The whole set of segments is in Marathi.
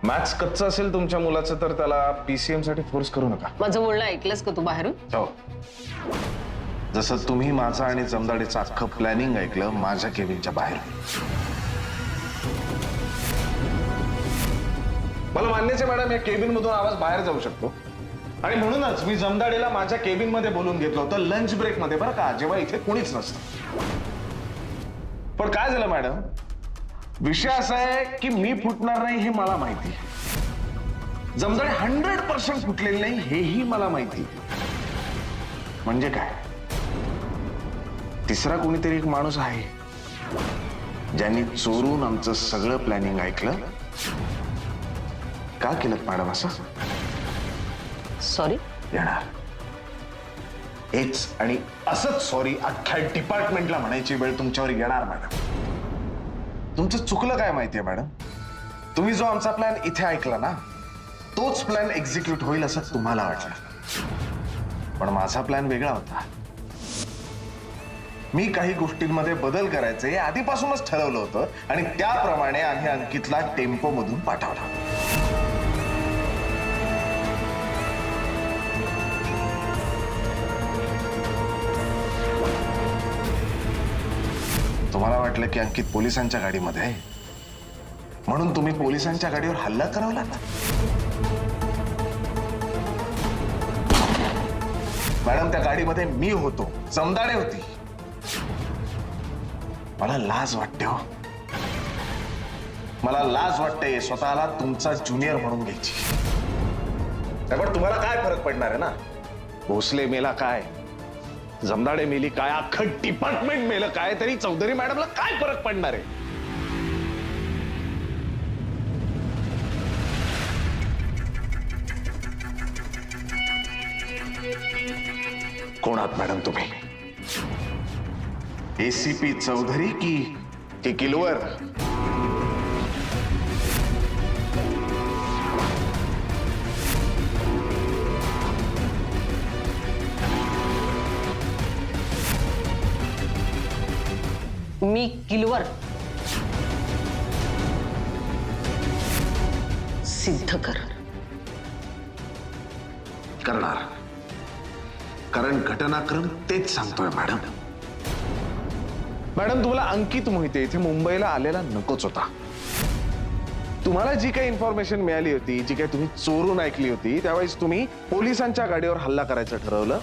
मॅथ्स कच्चं असेल तुमच्या मुलाचं तर त्याला पीसीएम साठी फोर्स करू नका. माझं बोलणं ऐकलंस का तू बाहेरून? हो. जसं तुम्ही माझं आणि जमदाडेचं अख्खं प्लॅनिंग ऐकलं माझ्या केबिनच्या बाहेर. मला मान्यच आहे मॅडम, या केबिन मधून आवाज बाहेर जाऊ शकतो आणि म्हणूनच मी जमदाडेला माझ्या केबिन मध्ये बोलून घेतलं होतं लंच ब्रेक मध्ये, बरं का, जेव्हा इथे कोणीच नसतं. पण काय झालं मॅडम, विषय असा आहे की मी फुटणार नाही हे मला माहिती, जमदाडे 100% फुटलेले नाही हेही मला माहिती. म्हणजे काय, तिसरा कोणीतरी एक माणूस आहे ज्यांनी चोरून आमचं सगळं प्लॅनिंग ऐकलं. का केलं मॅडम असं? सॉरी. येणार हेच आणि असंच सॉरी अख्ख्या डिपार्टमेंटला म्हणायची वेळ तुमच्यावर येणार मॅडम. तुमचं चुकलं काय माहितीये मॅडम, तुम्ही जो आमचा प्लॅन इथे ऐकला ना तोच प्लॅन एक्झिक्यूट होईल असं तुम्हाला वाटलं, पण माझा प्लॅन वेगळा होता. मी काही गोष्टींमध्ये बदल करायचे हे आधीपासूनच ठरवलं होतं आणि त्याप्रमाणे आम्ही अंकितला टेम्पो मधून पाठवला. तुम्हाला वाटलं की अंकित पोलिसांच्या गाडीमध्ये आहे म्हणून तुम्ही पोलिसांच्या गाडीवर हल्ला करावला. मॅडम त्या गाडीमध्ये मी होतो, जमदाडे होती. मला लाज वाटते हो, मला लाज वाटते स्वतःला तुमचा ज्युनियर म्हणून घ्यायची. पण तुम्हाला काय फरक पडणार आहे ना, भोसले मेला काय, जमदाडे मेली काय, अख्खं डिपार्टमेंट मेलं काय, तरी चौधरी मॅडमला काय फरक पडणार आहे. कोण आहात मॅडम तुम्ही? एसीपी चौधरी की किलवर? मी किलवर. सिद्ध करणार, कारण घटनाक्रम तेच सांगतोय मॅडम. मॅडम तुम्हाला अंकित मोहिते इथे मुंबईला आलेला नकोच होता. तुम्हाला जी काही इन्फॉर्मेशन मिळाली होती, जी काही तुम्ही चोरून ऐकली होती, त्यावेळेस तुम्ही पोलिसांच्या गाडीवर हल्ला करायचं ठरवलं.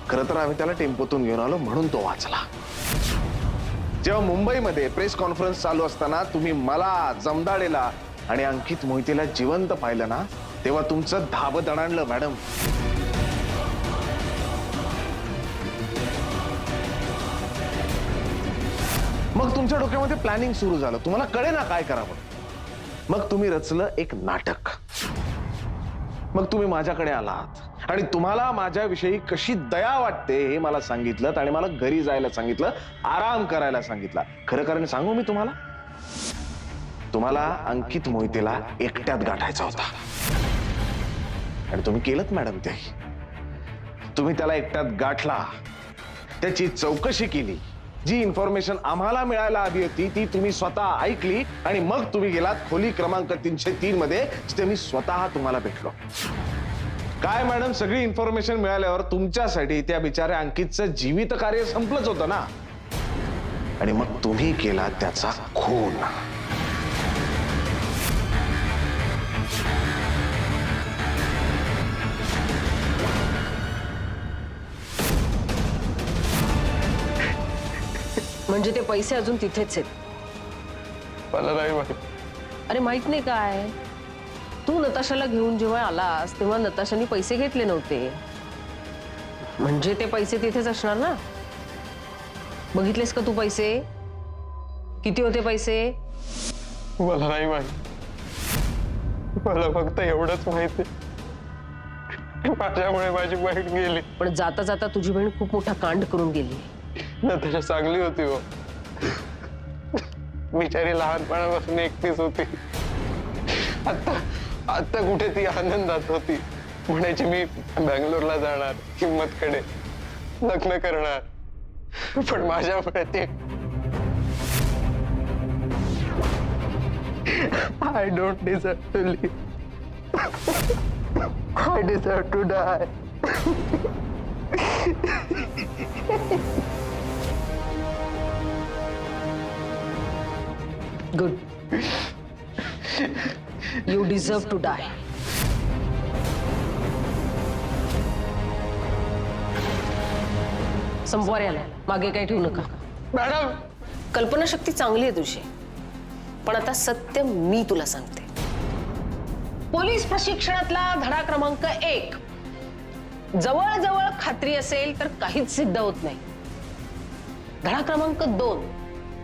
खरं तर आम्ही त्याला टेम्पोतून घेऊन आलो म्हणून तो वाचला. जेव्हा मुंबईमध्ये प्रेस कॉन्फरन्स चालू असताना तुम्ही मला, जमदाडेला आणि अंकित मोहितेला जिवंत पाहिलं ना, तेव्हा तुमचं धाबं दणाणलं मॅडम. मग तुमच्या डोक्यामध्ये प्लॅनिंग सुरू झालं, तुम्हाला कळे ना काय करावं. मग तुम्ही रचलं एक नाटक. मग तुम्ही माझ्याकडे आलात आणि तुम्हाला माझ्याविषयी कशी दया वाटते हे मला सांगितलं आणि मला घरी जायला सांगितलं, आराम करायला सांगितलं. खरं कारण सांगू मी तुम्हाला अंकित मोहितेला एकट्यात गाठायचा होता आणि तुम्ही केलंत मॅडम. ते तुम्ही त्याला एकट्यात गाठला, त्याची चौकशी केली, जी इन्फॉर्मेशन आम्हाला मिळायला हवी होती ती तुम्ही स्वतः ऐकली आणि मग तुम्ही गेलात खोली क्रमांक 303 मध्ये, जिथे मी स्वतः तुम्हाला भेटलो. काय मॅडम, सगळी इन्फॉर्मेशन मिळाल्यावर तुमच्यासाठी त्या बिचाऱ्या अंकितचं जीवित कार्य संपलंच होतं ना, आणि मग तुम्ही केला त्याचा खून. म्हणजे ते पैसे अजून तिथेच आहेत? मला नाही माहित. अरे माहित नाही काय, तू नताशाला घेऊन जेव्हा आलास तेव्हा नताशाने पैसे घेतले नव्हते, म्हणजे ते पैसे तिथेच असणार ना. बघितलेस का तू पैसे किती होते? पैसे मला नाही माहित, मला फक्त एवढंच माहिती, माझ्यामुळे माझी बहीण गेली. पण जाता जाता तुझी बहीण खूप मोठा कांड करून गेली. नताशा चांगली होती हो, बिचारी लहानपणापासून एकटीच होती. आता कुठे ती आनंदात होती, म्हणायची मी बँगलोरला जाणार, हिम्मतकडे लग्न करणार, पण माझ्यामुळे ते I don't deserve to live. I deserve to die. Good. You deserve to die. संपवार याला मागे काही ठेवू नका. मॅडम, कल्पनाशक्ती चांगली आहे तुझी, पण आता सत्य मी तुला सांगते. पोलीस प्रशिक्षणातला धडा क्रमांक 1, जवळजवळ खात्री असेल तर काहीच सिद्ध होत नाही. धडा क्रमांक 2,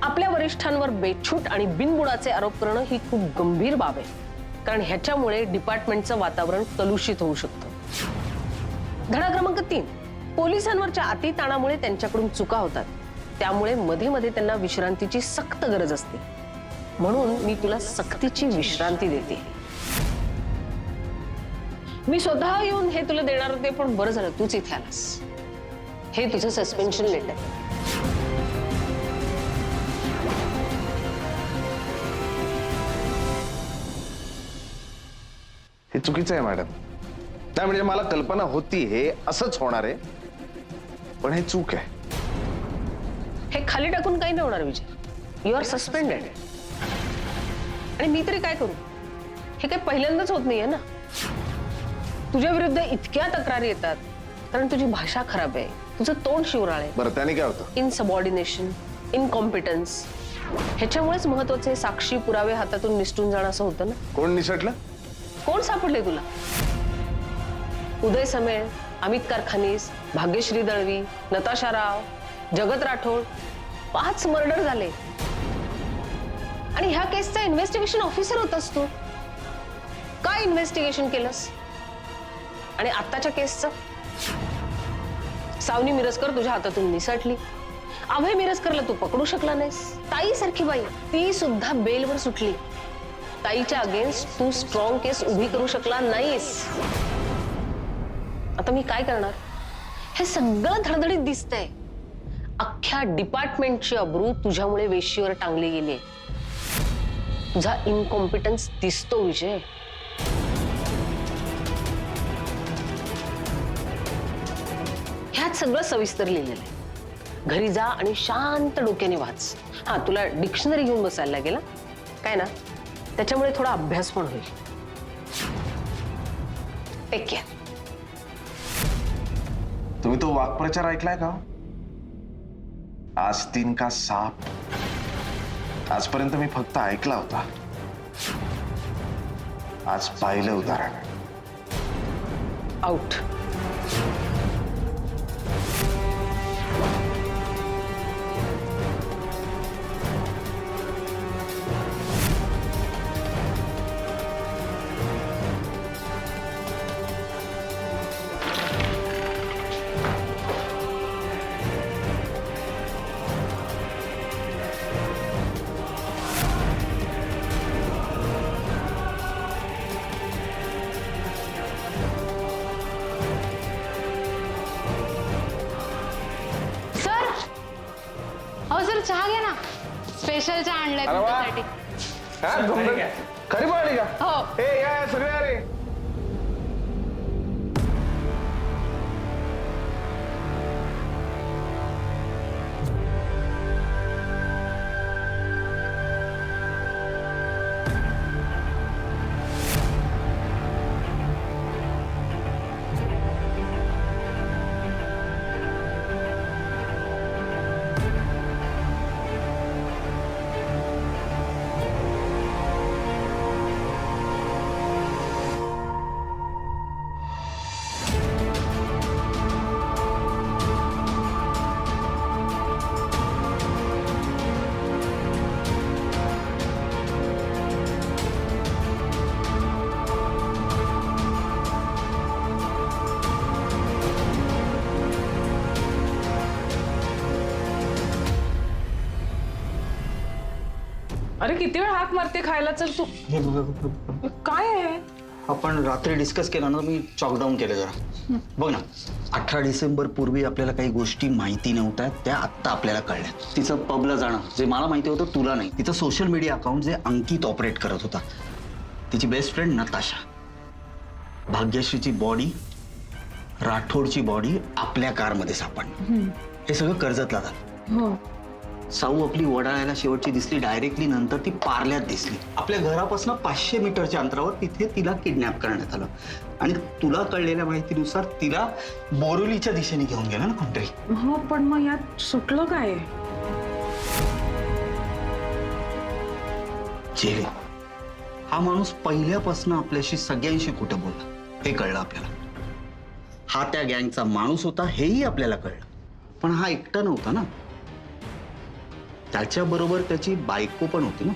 आपल्या वरिष्ठांवर बेछूट आणि बिनबुडाचे आरोप करणं ही खूप गंभीर बाब आहे, कारण ह्याच्यामुळे डिपार्टमेंटचं वातावरण कलुषित होऊ शकतं. धडा क्रमांक 3, पोलिसांवरच्या अतिताणामुळे त्यांच्याकडून चुका होतात, त्यामुळे मध्ये मध्ये त्यांना विश्रांतीची सक्त गरज असते. म्हणून मी तुला सक्तीची विश्रांती देते. मी स्वतः येऊन हे तुला देणार होते, पण बरं झालं तूच इथे आलास. हे तुझं सस्पेन्शन लेटर. हे चुकीचं आहे मॅडम. नाही म्हणजे मला कल्पना होती हे असंच होणार आहे, पण हे चूक आहे. हे खाली टाकून काही नाही होणार विजय. You R suspended. आणि मी तरी काय करू? हे काही पहिल्यांदाच होत नाहीये ना. तुझ्या विरुद्ध इतक्या तक्रारी येतात कारण तुझी भाषा खराब आहे, तुझं तोंड शिवराळ आहे. बरं त्याने काय होतं? इनसबऑर्डिनेशन, इनकॉम्पिटन्स. ह्याच्यामुळेच महत्वाचे साक्षी पुरावे हातातून निसटून जाणं असं होतं ना. कोण निसटलं? कोण सापडले तुला? उदय समेळ, अमित कारखानीस, भाग्यश्री दळवी, नताशा राव, जगत राठोड, 5 मर्डर झाले. आणि ह्या केसचा इन्व्हेस्टिगेशन ऑफिसर होतास तू. काय इन्व्हेस्टिगेशन केलंस? आणि आत्ताच्या केसचं? सावनी मिरजकर तुझ्या हातातून निसटली. अभय मिरजकरला तू पकडू शकला नाहीस. ताई सारखी बाई, ती सुद्धा बेलवर सुटली. ताईच्या अगेन्स्ट तू स्ट्रॉंग केस उभी करू शकला नाहीस. आता मी काय करणार? हे सगळं धडधडीत दिसतंय. अख्ख्या डिपार्टमेंटची अब्रू तुझ्यामुळे वेशीवर टांगली गेली. तुझा इनकॉम्पिटन्स दिसतो विजय. ह्यात सगळं सविस्तर लिहिलेलं आहे. घरी जा आणि शांत डोक्याने वाच. हा, तुला डिक्शनरी घेऊन बसायला लागेल काय ना, त्याच्यामुळे थोडा अभ्यास पण होईल. Take care. तुम्ही तो वाक्प्रचार ऐकलाय का? आस्तीन का साप. आजपर्यंत मी फक्त ऐकला होता, आज पाहिलं उदाहरण. आउट. चहा घे ना. स्पेशल चहा आणलाय अरे वा. तुमच्यासाठी. खरी पाहिली का? हो. हे या सगळे अरे अरे किती वेळ हाक मारते खायला. चल तू. काय आहे? आपण रात्री डिस्कस केलं ना, मी चॉकडाऊन केलं जरा. बघ ना, 18 डिसेंबर पूर्वी आपल्याला काही गोष्टी माहिती नव्हत्या, त्या आत्ता आपल्याला कळल्या. तिचं पबला जाणं जे मला माहिती होतं तुला नाही. तिचं सोशल मीडिया अकाउंट जे अंकित ऑपरेट करत होता तिची बेस्ट फ्रेंड नताशा, भाग्यश्रीची बॉडी, राठोडची बॉडी आपल्या कारमध्ये सापडणं, हे सगळं कर्जतला झालं. हो. साऊ आपली वडाळ्याला शेवटची दिसली डायरेक्टली, नंतर ती पार्ल्यात दिसली. आपल्या घरापासून 500 मीटरच्या अंतरावर तिथे तिला किडनॅप करण्यात आलं. आणि तुला कळलेल्या माहितीनुसार तिला बोरिवलीच्या दिशेने घेऊन गेला ना कोणतरी. हो, पण मग यात सुटलं काय? जेले, हा माणूस पहिल्यापासून आपल्याशी सगळ्यांशी खोटं बोलला हे कळलं आपल्याला. हा त्या गँगचा माणूस होता हेही आपल्याला कळलं. पण हा एकटा नव्हता ना, त्याच्याबरोबर त्याची बायको पण होती ना.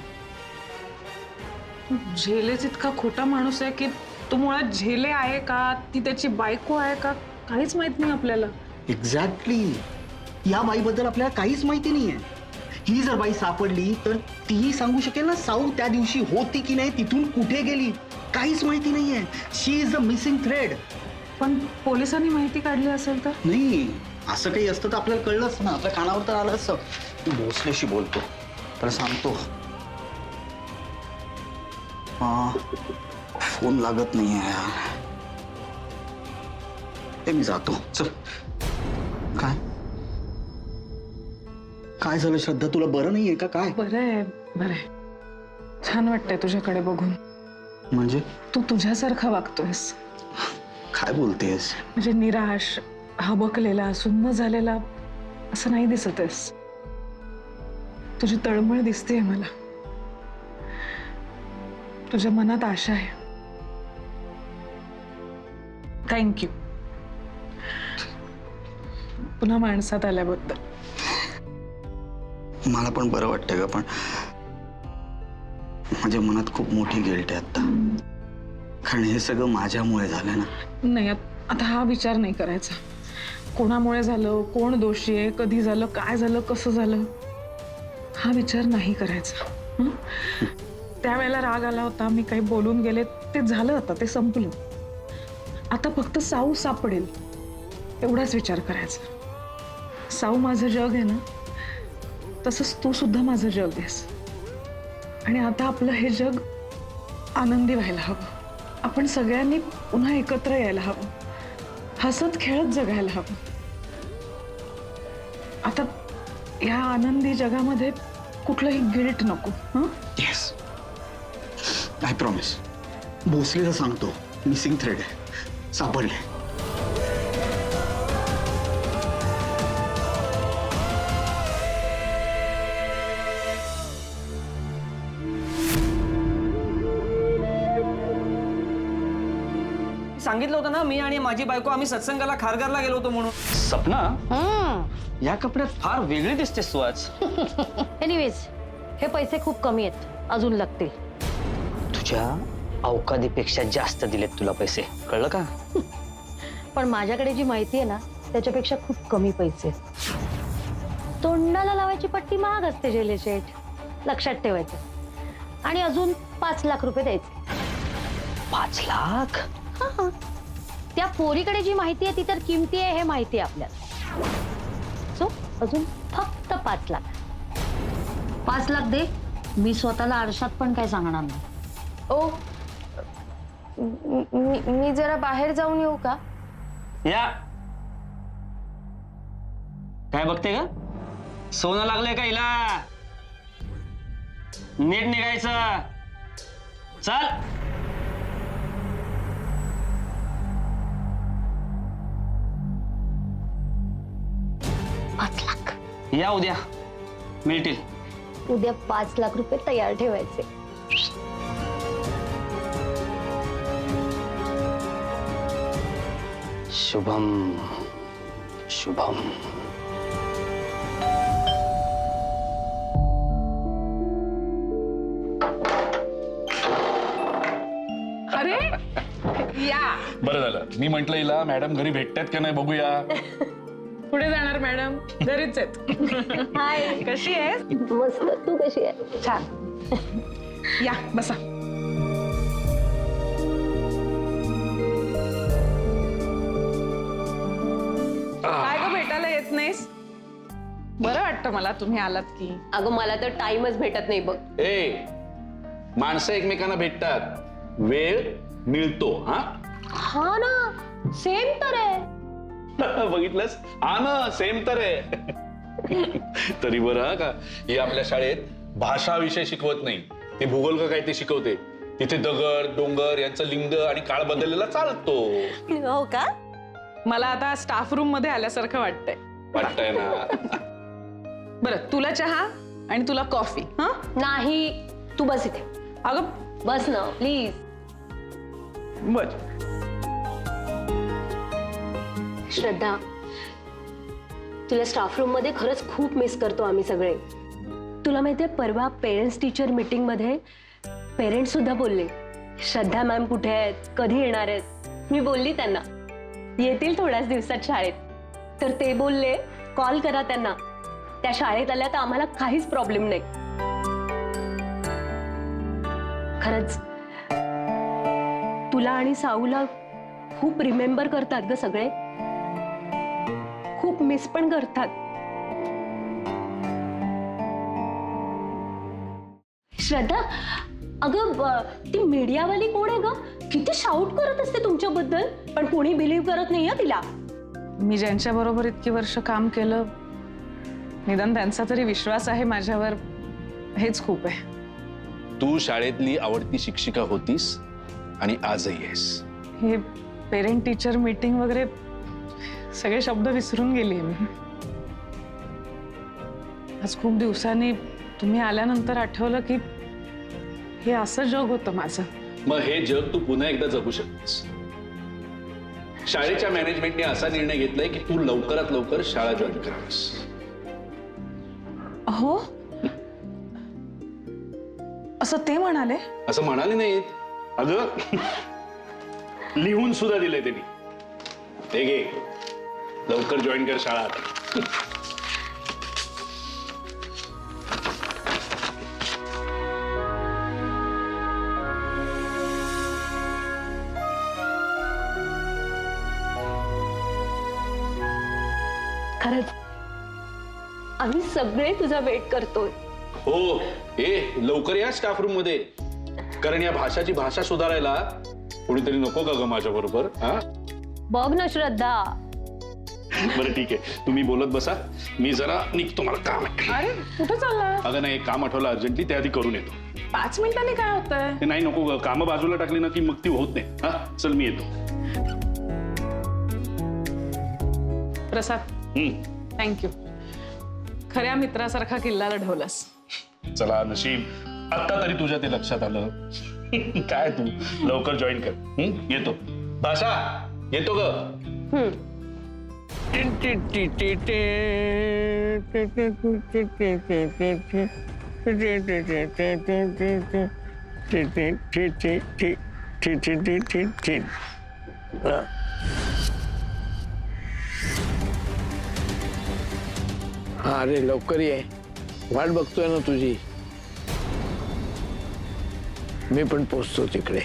झेलेच इतका खोटा माणूस आहे की तो मुळात झेले आहे का, ती त्याची बायको आहे का, काहीच माहित नाही आपल्याला. एक्झॅक्टली. या बाईबद्दल आपल्याला काहीच माहिती नाहीये. ही जर बाई सापडली तर तीही सांगू शकेल ना साऊ त्या दिवशी होती की नाही, तिथून कुठे गेली, काहीच माहिती नाहीये. शी इज द मिसिंग थ्रेड. पण पोलिसांनी माहिती काढली असेल तर? नाही, असं काही असतं तर आपल्याला कळलंच ना, आपल्या कानावर तर आलं असतं. तू भोसलेशी बोलतो तर सांगतो. फोन लागत नाहीये यार. ते मी जातो, चल. काय काय झालं श्रद्धा, तुला बरं नाहीये का काय? बरं आहे, बरं आहे. छान वाटतंय तुझ्याकडे बघून. म्हणजे तू तुझ्यासारखा वागतोयस. काय बोलतेस? म्हणजे निराश, हबकलेला, सुन्न झालेला असं नाही दिसत आहेस. तुझी तळमळ दिसतेय मला. तुझ्या मनात आशा आहे. थँक्यू पुन्हा माणसात आल्याबद्दल. मला पण बरं वाटतंय का, पण माझ्या मनात खूप मोठी गिल्ट आहे आता. कारण हे सगळं माझ्यामुळे झालं ना. नाही, आता हा विचार नाही करायचा. कोणामुळे झालं, कोण दोषी आहे, कधी झालं, काय झालं, कसं झालं, हा विचार नाही करायचा. हं? त्यावेळेला राग आला होता, मी काही बोलून गेले, ते झालं, आता ते संपलं. आता फक्त साऊ सापडेल एवढाच विचार करायचा. साऊ माझं जग आहे ना, तसंच तू सुद्धा माझं जग आहेस. आणि आता आपलं हे जग आनंदी व्हायला हवं. आपण सगळ्यांनी पुन्हा एकत्र यायला हवं, हसत खेळत जगायला हवं. आता या आनंदी जगामध्ये कुठलंही गिल्ट नको. हं? Yes, I promise. भोसलेला सांगतो मिसिंग थ्रेड आहे, सापडले. सांगितलं होतं ना, मी आणि माझी बायको आम्ही सत्संगाला खारघरला गेलो होतो म्हणून. सपना, या कपड्यात फार वेगळी दिसतेस तू आज. एनिवेज हे पैसे खूप कमी आहेत, अजून लागतील. तुझ्या अवकादीपेक्षा जास्त दिलेत तुला पैसे, कळलं का? पण माझ्याकडे जी माहिती आहे ना, त्याच्यापेक्षा खूप कमी पैसे आहेत. तोंडाला लावायची पट्टी महाग असते जेले शेठ, लक्षात ठेवायचं. आणि अजून 5 लाख रुपये द्यायचे. 5 लाख? त्या पोरीकडे जी माहिती आहे ती तर किमती आहे हे माहिती आहे आपल्याला. सो अजून फक्त 5 लाख. 5 लाख दे, मी स्वतःला आरशात पण काय सांगणार नाही. ओ, मी जरा बाहेर जाऊन येऊ का? या काय बघते का? सोनं लागलंय का हिला? नीट निघायचं. चल. या उद्या मिळतील. उद्या 5 लाख रुपये तयार ठेवायचे. शुभम शुभम. अरे या, बरं झालं, मी म्हंटल हिला मॅडम घरी भेटतात का नाही बघूया. पुढे जाणार मॅडम, घरीच आहेत. हाय, कशी आहेस? मस्त. तू कशी आहे? छान. या बसा. काय ग, भेटायला येत नाहीस? बरं वाटतं मला तुम्ही आलात की. अगं मला तर टाइमच भेटत नाही बघ. ए, माणसं एकमेकांना भेटतात, वेळ मिळतो. हा हा ना, सेम तर आहे. बघितलंस? हा ना, सेम तर आहे. तरी बरं हा का, ही आपल्या शाळेत भाषा विषय शिकवत नाही, ते भूगोल का काय ते शिकवते. तिथे दगड डोंगर यांचं लिंग आणि काळ बदललेला चालतो. हो का? मला आता स्टाफ रूम मध्ये आल्यासारखं वाटतंय. वाटतंय ना? बरं, तुला चहा आणि तुला कॉफी. हा नाही, तू बस इथे. अगं बस ना प्लीज. बर. श्रद्धा, तुला स्टाफ रूम मध्ये खरंच खूप मिस करतो आम्ही सगळे. तुला माहितीये, परवा पेरेंट्स टीचर मीटिंग मध्ये पेरेंट्स सुद्धा बोलले, श्रद्धा मॅम कुठे आहेत, कधी येणार आहेत. मी बोलली त्यांना येतील थोड्याच दिवसात शाळेत. तर ते बोलले कॉल करा त्यांना, त्या शाळेत आल्या तर आम्हाला काहीच प्रॉब्लेम नाही. खरंच तुला आणि साऊला खूप रिमेंबर करतात ग सगळे, खूप मिस पण करतात. श्रद्धा, अगं ती मीडियावाली कोण आहे ग? किती शाऊट करत असते तुमच्याबद्दल, पण कोणी बिलीव्ह करत नाहीये तिला. मी ज्यांच्या बरोबर इतकी वर्ष काम केलं, निदान त्यांचा तरी विश्वास आहे माझ्यावर, हेच खूप आहे. तू शाळेतली आवडती शिक्षिका होतीस आणि आजही आहेस. हे पेरेंट टीचर मीटिंग वगैरे सगळे शब्द विसरून गेली मी. आज खूप दिवसांनी तुम्ही आल्यानंतर आठवलं की हे असं जग होतं माझं. मग हे जग तू पुन्हा एकदा जगू शकतेस. शाळेच्या मॅनेजमेंटने असा निर्णय घेतलाय की तू लवकरात लवकर शाळा जॉईन करावीस. हो, असं ते म्हणाले? असं म्हणाले नाहीत अगं, लिहून सुद्धा दिलंय त्यांनी. ते घे, लवकर जॉईन कर शाळा आता. खरंच आम्ही सगळे तुझा वेट करतोय. हो, लवकर या स्टाफ रूम मध्ये, कारण या भाषाची भाषा सुधारायला कोणीतरी नको का ग माझ्या बरोबर? हा, बघ ना श्रद्धा. बरं ठीक आहे, तुम्ही बोलत बसा, मी जरा निघतो, मला काम आहे. अरे कुठं चालला? अगं नाही, काम आठवलं अर्जंटली, त्याआधी करून येतो. 5 मिनिटांनी काय होतंय? ते नाही, नको ग, कामं बाजूला टाकली ना की मग ती होत नाही. हा चल, मी येतो. प्रसाद, थँक्यू. खऱ्या मित्रासारखा किल्ला लढवलास. चला, नशीब आता तरी तुझ्या ते लक्षात आलं. काय तू लवकर जॉईन कर. येतो. भाषा, येतो ग. अरे लवकर ये, वाट बघतोय ना तुझी. मी पण पोचतो तिकडे.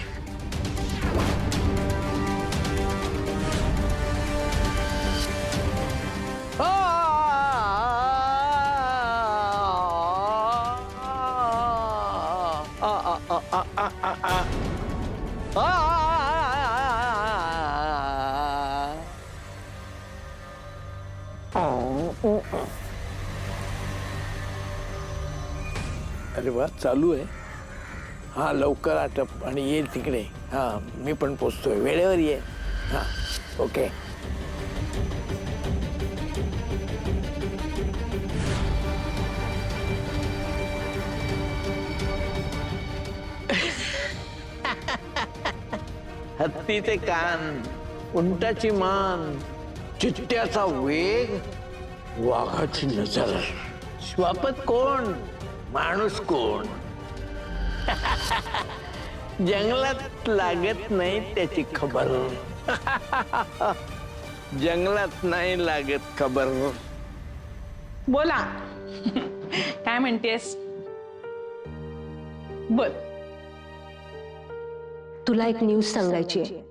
अरे वा, चालू आहे. हा, लवकर आटप आणि ये तिकडे. हा, मी पण पोचतोय, वेळेवर ये. हा, ओके. हत्तीचे कान, उंटाची मान, चित्त्याचा वेग, वाघाची नजर. श्वापत कोण, माणूस कोण? जंगलात लागत नाही त्याची खबर. जंगलात नाही लागत खबर. बोला, काय म्हणतेस? बोल. तुला एक न्यूज सांगायची आहे.